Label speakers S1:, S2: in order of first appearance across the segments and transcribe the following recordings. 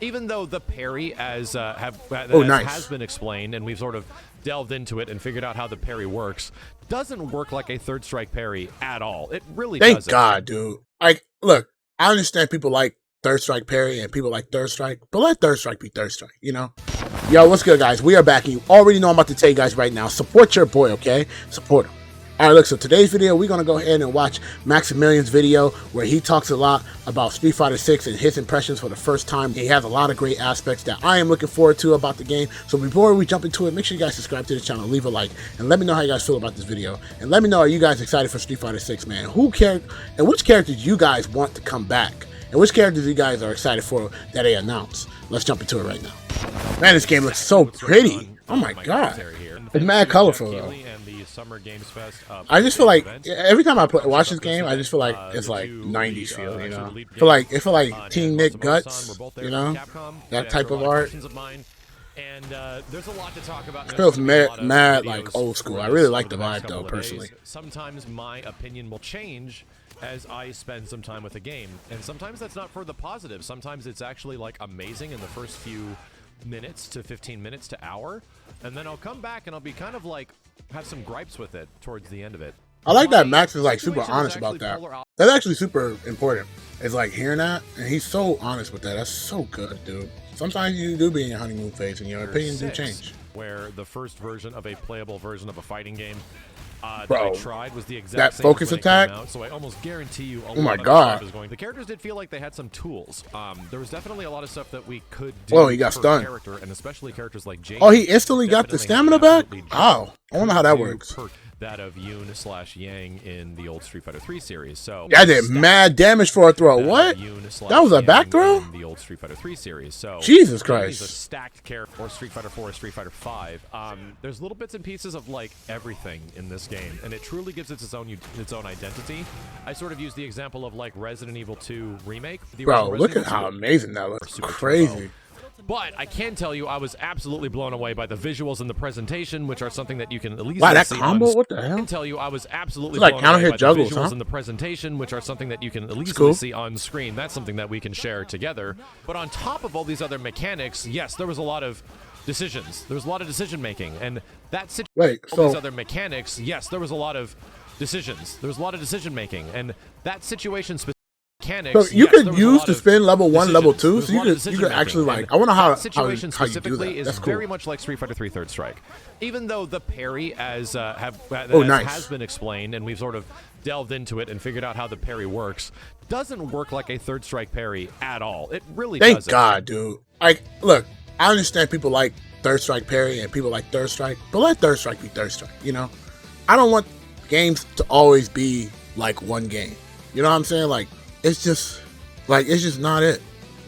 S1: Even though the parry has been explained and we've sort of delved into it and figured out how the parry works, doesn't work like a third strike parry at all. It really doesn't.
S2: Thank God, dude. Like, look, I understand people like third strike parry and people like third strike, but let third strike be third strike, you know? Yo, what's good, guys? We are back, and you already know I'm about to tell you guys right now. Support your boy, okay? Support him. All right, look, so today's video, we're going to go ahead and watch Maximilian's video where he talks a lot about Street Fighter 6 and his impressions for the first time. He has a lot of great aspects that I am looking forward to about the game. So before we jump into it, make sure you guys subscribe to the channel, leave a like, and let me know how you guys feel about this video. And let me know, are you guys excited for Street Fighter 6, man? Who cares? And which characters you guys want to come back? And which characters you guys are excited for that they announce? Let's jump into it right now. Man, this game looks so pretty. Oh my God. It's mad colorful, though. I just feel like every time I watch this game, I just feel like it's like 90s feel, you know? It feel like Teen Nick Guts, you know? That type of art.
S1: And there's a lot to talk about.
S2: It feels mad like old school. I really like the vibe, though, personally.
S1: Sometimes my opinion will change as I spend some time with a game, and sometimes that's not for the positive. Sometimes it's actually like amazing in the first few minutes to 15 minutes to hour, and then I'll come back and I'll be kind of like have some gripes with it towards the end of it.
S2: I like that Max is like super honest about that. That's actually super important. It's like hearing that, and he's so honest with that. That's so good, dude. Sometimes you do be in your honeymoon phase and your opinions do change.
S1: Where the first version of a playable version of a fighting game
S2: Bro,
S1: that I tried was the exact same
S2: focus attack.
S1: Out, so I almost guarantee you.
S2: Oh my God!
S1: The characters did feel like they had some tools. There was definitely a lot of stuff that we could do.
S2: Whoa, he got stunned.
S1: Character, and especially characters like Jane.
S2: Oh, he instantly got the stamina back. Oh, I wonder how that works.
S1: That of Yoon/Yang in the old Street Fighter 3 series. So
S2: yeah, I did mad damage for a throw. What? That was a back throw?
S1: In the old Street Fighter 3 series. So
S2: Jesus Christ.
S1: He's a stacked character, or Street Fighter 4 or Street Fighter 5. There's little bits and pieces of like everything in this game, and it truly gives it its own identity. I sort of use the example of like Resident Evil 2 remake.
S2: Bro, look at how amazing that looks. Crazy.
S1: But I can tell you, I was absolutely blown away by the visuals and the presentation, which are something that you can at least
S2: wow, that
S1: see
S2: combo?
S1: on.
S2: What the hell?
S1: I can tell you, I was absolutely
S2: like
S1: blown away by
S2: juggles,
S1: the visuals
S2: huh?
S1: and the presentation, which are something that you can at least see on screen. That's something that we can share together. But on top of all these other mechanics, yes, there was a lot of decisions. There was a lot of decision making, and that these other mechanics, yes, there was a lot of decisions. There was a lot of decision making, and that situation specifically.
S2: So you could use to spin level 1, level 2, so you could actually like. I wonder how you do that. That's cool.
S1: Very much like Street Fighter 3 Third Strike, even though the parry has been explained and we've sort of delved into it and figured out how the parry works, doesn't work like a third strike parry at all. It really doesn't.
S2: Thank God, dude. Like, look, I understand people like third strike parry and people like third strike, but let third strike be third strike. You know, I don't want games to always be like one game. You know what I'm saying? Like. It's just not it.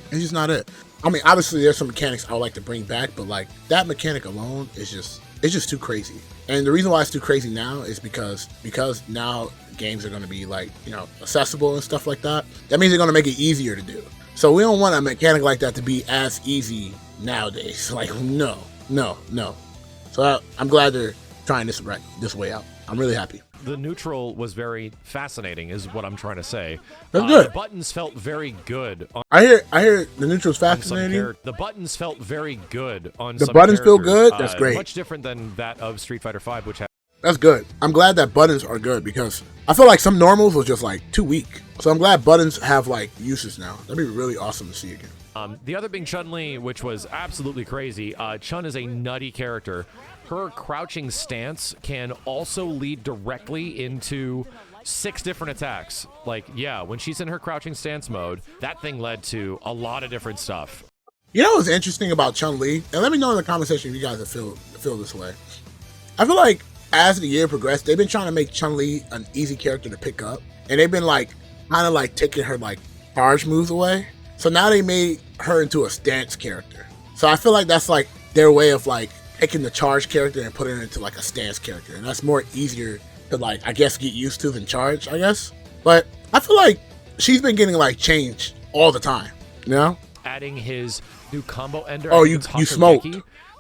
S2: It's just not it. I mean, obviously there's some mechanics I would like to bring back, but like that mechanic alone is just too crazy. And the reason why it's too crazy now is because now games are going to be like, you know, accessible and stuff like that. That means they're going to make it easier to do. So we don't want a mechanic like that to be as easy nowadays. Like, no. So I'm glad they're trying this way out. I'm really happy.
S1: The neutral was very fascinating, is what I'm trying to say.
S2: That's good.
S1: The buttons felt very good.
S2: I hear the neutral's fascinating.
S1: The buttons felt very good on
S2: the
S1: some
S2: buttons feel
S1: characters.
S2: good. That's great.
S1: Much different than that of Street Fighter 5, which had.
S2: That's good. I'm glad that buttons are good because I feel like some normals was just like too weak. So I'm glad buttons have like uses now. That'd be really awesome to see again.
S1: The other being Chun-Li, which was absolutely crazy. Chun is a nutty character. Her crouching stance can also lead directly into 6 different attacks. Like, yeah, when she's in her crouching stance mode, that thing led to a lot of different stuff.
S2: You know what's interesting about Chun-Li? And let me know in the comment section if you guys feel this way. I feel like as the year progressed, they've been trying to make Chun-Li an easy character to pick up. And they've been like, kind of like taking her like charge moves away. So now they made her into a stance character. So I feel like that's like their way of like taking the charge character and putting it into like a stance character. And that's more easier to like, I guess, get used to than charge, I guess. But I feel like she's been getting like changed all the time, you know?
S1: adding his new combo ender.
S2: Oh, you smoked.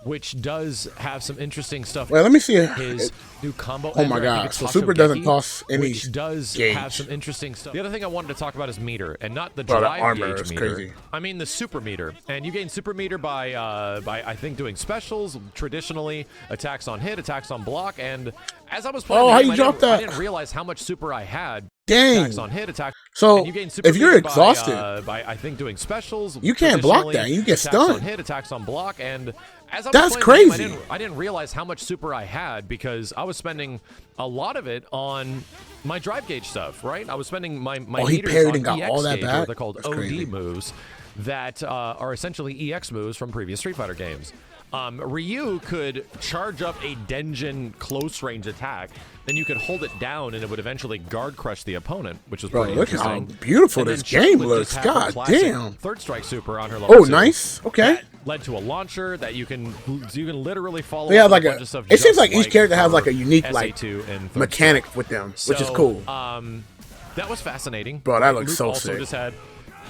S1: Which does have some interesting stuff.
S2: Well, let me see
S1: his new combo.
S2: Oh my god! So super doesn't cost any.
S1: Which does
S2: gauge.
S1: have some interesting stuff. The other thing I wanted to talk about is meter, and not the
S2: Bro,
S1: drive
S2: that armor
S1: gauge
S2: is
S1: meter.
S2: crazy.
S1: I mean the super meter, and you gain super meter by I think doing specials, traditionally attacks on hit, attacks on block, and as I was playing,
S2: how you dropped that?
S1: I didn't realize how much super I had.
S2: Dang.
S1: Attacks on hit, attack.
S2: So
S1: you gain super
S2: if you're
S1: meter
S2: exhausted,
S1: by I think doing specials,
S2: you can't block that. You get stunned.
S1: On hit, attacks on block, and as I was
S2: that's
S1: playing the
S2: crazy.
S1: game, I didn't realize how much super I had because I was spending a lot of it on my drive gauge stuff. Right, I was spending my
S2: he
S1: meters
S2: parried
S1: on
S2: and got
S1: EX
S2: all that
S1: gauge,
S2: back.
S1: They're called
S2: that's
S1: OD
S2: crazy.
S1: moves that are essentially EX moves from previous Street Fighter games. Ryu could charge up a Denjin close range attack, then you could hold it down and it would eventually guard crush the opponent, which is pretty
S2: look
S1: interesting.
S2: how beautiful
S1: And
S2: this
S1: then
S2: game
S1: Chun-Li would
S2: looks.
S1: just have her
S2: God
S1: classic
S2: damn.
S1: Third strike super on her level
S2: Oh,
S1: 2.
S2: nice. Okay.
S1: That led to a launcher that you can literally follow.
S2: Yeah,
S1: up
S2: like
S1: a
S2: a.
S1: bunch of stuff
S2: It seems
S1: just
S2: like each character has like a unique like
S1: SA2 and third
S2: mechanic
S1: strike.
S2: with them,
S1: So,
S2: which is cool.
S1: That was fascinating.
S2: Bro, that looks
S1: Luke
S2: so
S1: also
S2: sick.
S1: just had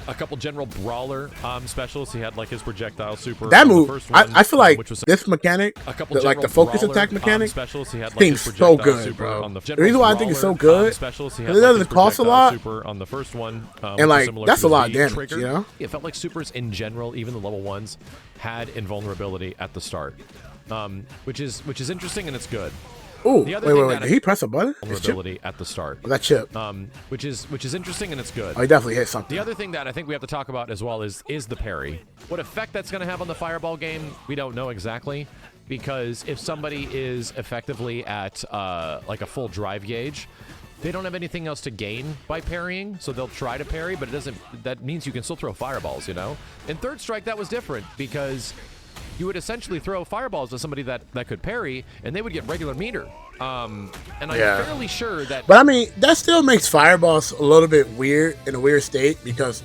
S1: a couple general brawler specials. He had like his projectile super.
S2: That
S1: on the
S2: move,
S1: first one,
S2: I feel like
S1: which was
S2: this mechanic,
S1: a couple
S2: like the
S1: general
S2: focus
S1: brawler,
S2: attack mechanic,
S1: specials. He had like
S2: seems
S1: his
S2: so
S1: projectile
S2: good,
S1: super
S2: bro.
S1: on the
S2: The reason why I think it's so
S1: brawler,
S2: good,
S1: specials, he
S2: it
S1: had
S2: doesn't
S1: his
S2: cost a
S1: projectile
S2: lot,
S1: super on the first one,
S2: and like
S1: similar
S2: that's
S1: to
S2: a lot of
S1: the
S2: damage,
S1: trigger.
S2: you know.
S1: It felt like supers in general, even the level ones, had invulnerability at the start, which is interesting and it's good.
S2: Ooh,
S1: The other
S2: wait,
S1: thing
S2: wait.
S1: that
S2: Did he press a button? His chip?
S1: Vulnerability at the start.
S2: Oh, that chip.
S1: Which is interesting and it's good.
S2: Oh, he definitely hit something.
S1: The other thing that I think we have to talk about as well is the parry. What effect that's going to have on the fireball game, we don't know exactly, because if somebody is effectively at like a full drive gauge, they don't have anything else to gain by parrying, so they'll try to parry, but it doesn't. That means you can still throw fireballs, you know. In Third Strike, that was different because you would essentially throw fireballs to somebody that could parry, and they would get regular meter. And I'm fairly sure that.
S2: But I mean, that still makes fireballs a little bit weird in a weird state because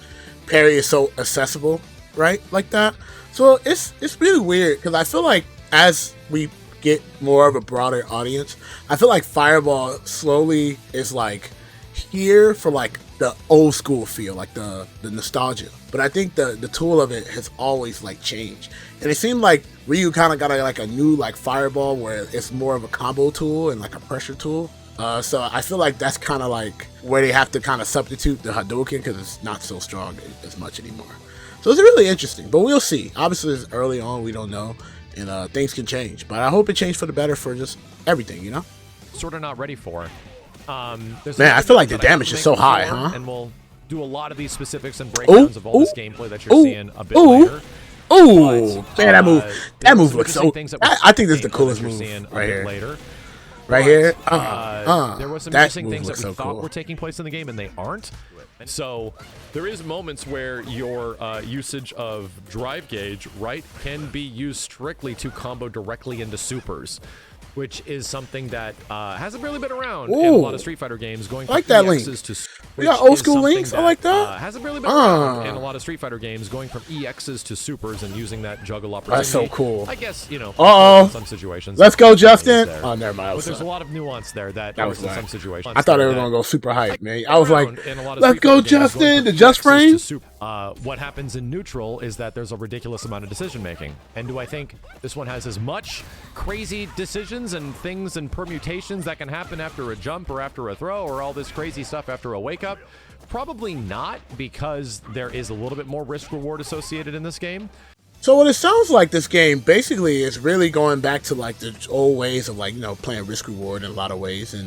S2: parry is so accessible, right? Like that. So it's really weird because I feel like as we get more of a broader audience, I feel like fireball slowly is like here for like the old school feel, like the nostalgia. But I think the tool of it has always like changed, and it seemed like Ryu kind of got like a new like fireball where it's more of a combo tool and like a pressure tool. So I feel like that's kind of like where they have to kind of substitute the Hadouken because it's not so strong as much anymore. So it's really interesting, but we'll see. Obviously, it's early on, we don't know, and things can change. But I hope it changed for the better for just everything, you know.
S1: Sort of not ready for.
S2: Man, I feel like the damage is so high, huh?
S1: And we'll do a lot of these specifics and breakdowns of all this gameplay that you're seeing a bit later.
S2: Ooh, man, that move looks so. I think this is the coolest move right here.
S1: Later.
S2: Right here.
S1: There were some interesting things that we
S2: so
S1: thought
S2: cool.
S1: were taking place in the game, and they aren't. So there is moments where your usage of drive gauge, right, can be used strictly to combo directly into supers, which is something that hasn't really been around in a lot of Street Fighter games. Going from
S2: I like that
S1: EXs
S2: link.
S1: To
S2: We got old school links. I like that.
S1: Hasn't really been around in a lot of Street Fighter games, going from EXs to supers and using that juggle opportunity.
S2: That's so cool.
S1: I guess, you know, in some situations.
S2: Let's go, Justin. Oh, never mind.
S1: But there's a lot of nuance there that was in some situations.
S2: I thought they were going to go super hype, man. I was like, let's go, Justin. The just frame.
S1: What happens in neutral is that there's a ridiculous amount of decision making. And do I think this one has as much crazy decisions and things and permutations that can happen after a jump or after a throw or all this crazy stuff after a wake up? Probably not, because there is a little bit more risk reward associated in this game.
S2: So what it sounds like, this game basically is really going back to like the old ways of like, you know, playing risk reward in a lot of ways, and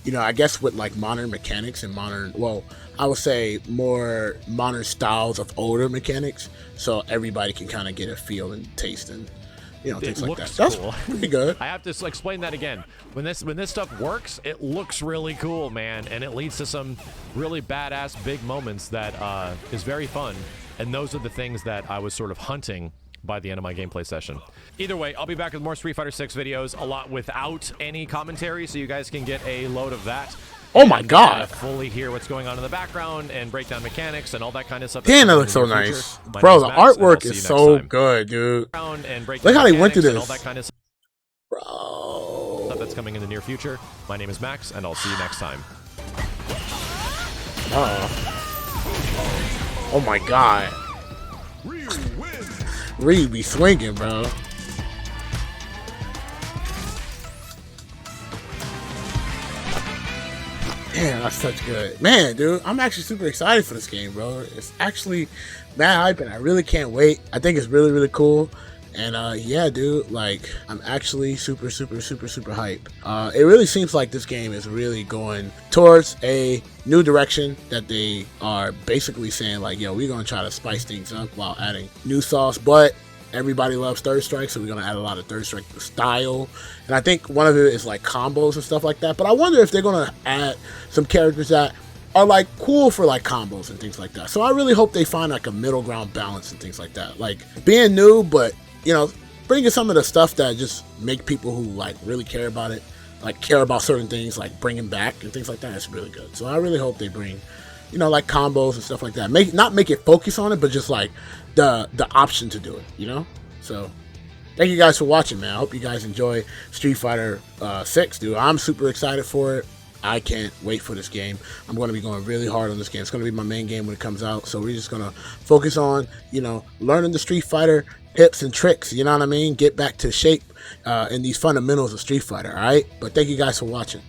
S2: you know, I guess with like modern mechanics and modern, well, I would say more modern styles of older mechanics, so everybody can kind of get a feel and taste and, you know, things like that. That's
S1: cool.
S2: pretty good.
S1: I have to explain that again. When this stuff works, it looks really cool, man, and it leads to some really badass big moments that is very fun. And those are the things that I was sort of hunting by the end of my gameplay session. Either way, I'll be back with more Street Fighter 6 videos, a lot without any commentary, so you guys can get a load of that.
S2: Oh my god.
S1: Fully hear what's going on in the background and break down mechanics and all that kind of stuff.
S2: Damn, that looks so nice. Bro, the artwork is so good, dude. Look how they went through this.
S1: All that kind of
S2: bro.
S1: Stuff that's coming in the near future. My name is Max, and I'll see you next time.
S2: Oh my god. Ryu be swinging, bro. Damn, that's such good. Man, dude, I'm actually super excited for this game, bro. It's actually mad hype, and I really can't wait. I think it's really, really cool. And yeah, dude, like, I'm actually super hype. It really seems like this game is really going towards a new direction that they are basically saying, like, yo, we're gonna try to spice things up while adding new sauce. But everybody loves Third Strike, so we're gonna add a lot of Third Strike style. And I think one of it is like combos and stuff like that. But I wonder if they're gonna add some characters that are like cool for like combos and things like that. So I really hope they find like a middle ground balance and things like that. Like being new, but you know, bringing some of the stuff that just make people who like really care about it, like care about certain things, like bringing back and things like that. It's really good. So I really hope they bring, you know, like combos and stuff like that. Not make it focus on it, but just like the option to do it, you know? So thank you guys for watching, man. I hope you guys enjoy Street Fighter 6, dude. I'm super excited for it. I can't wait for this game. I'm going to be going really hard on this game. It's going to be my main game when it comes out. So we're just going to focus on, you know, learning the Street Fighter tips and tricks. You know what I mean? Get back to shape in these fundamentals of Street Fighter, all right? But thank you guys for watching.